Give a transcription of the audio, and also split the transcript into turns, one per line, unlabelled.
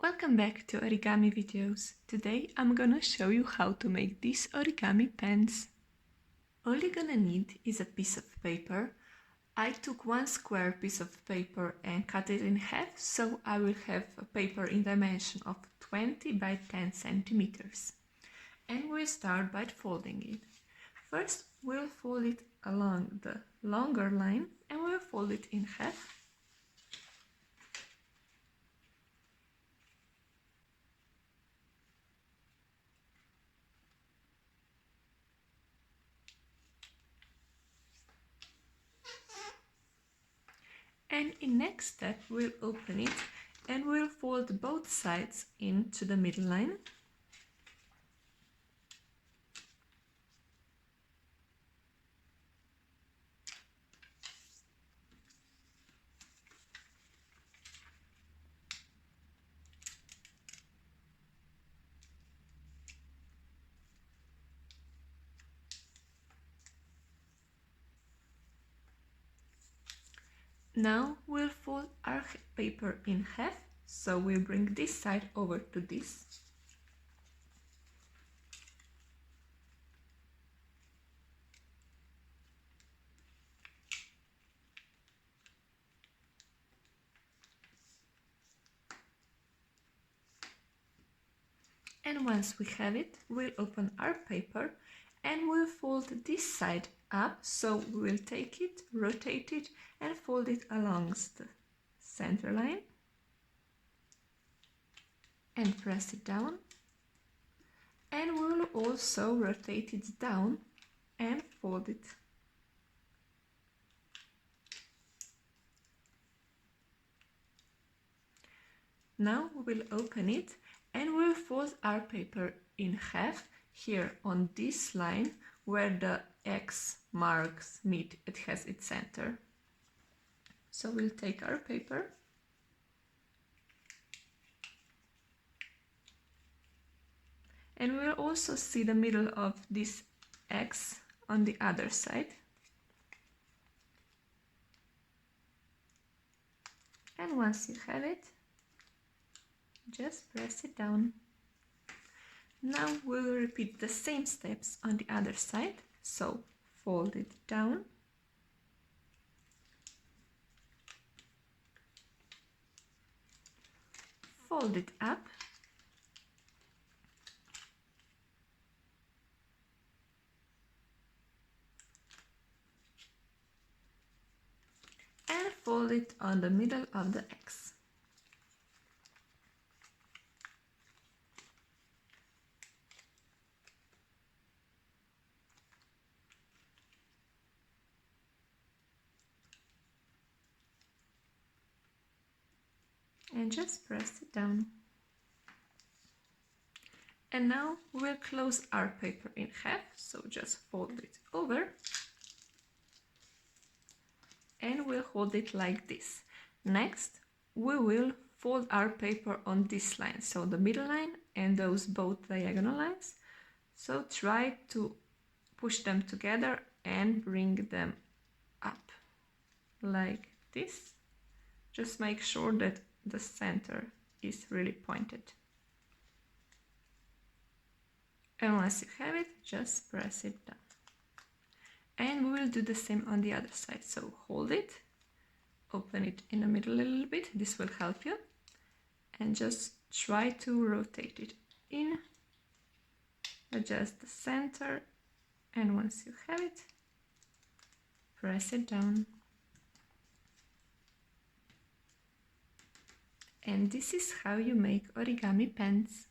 Welcome back to origami videos. Today I'm gonna show you how to make these origami pens. All you're gonna need is a piece of paper. I took one square piece of paper and cut it in half, so I will have a paper in dimension of 20 by 10 centimeters. And we'll start by folding it. First we'll fold it along the longer line and we'll fold it in half. And in next step we'll open it and we'll fold both sides into the middle line. Now we'll fold our paper in half, so we'll bring this side over to this. And once we have it, we'll open our paper and we'll fold this side up, so we'll take it, rotate it and fold it along the center line and press it down, and we'll also rotate it down and fold it. Now we'll open it and we'll fold our paper in half here on this line where the X marks meet, it has its center. So we'll take our paper and we'll also see the middle of this X on the other side. And once you have it, just press it down. Now we'll repeat the same steps on the other side. So fold it down, fold it up, and fold it on the middle of the X. And just press it down. And now we'll close our paper in half, so just fold it over and we'll hold it like this. Next we will fold our paper on this line, so the middle line and those both diagonal lines. So try to push them together and bring them up like this. Just make sure that the center is really pointed. And once you have it, just press it down. And we will do the same on the other side. So hold it, open it in the middle a little bit, this will help you, and just try to rotate it in, adjust the center, and once you have it, press it down. And this is how you make origami pens.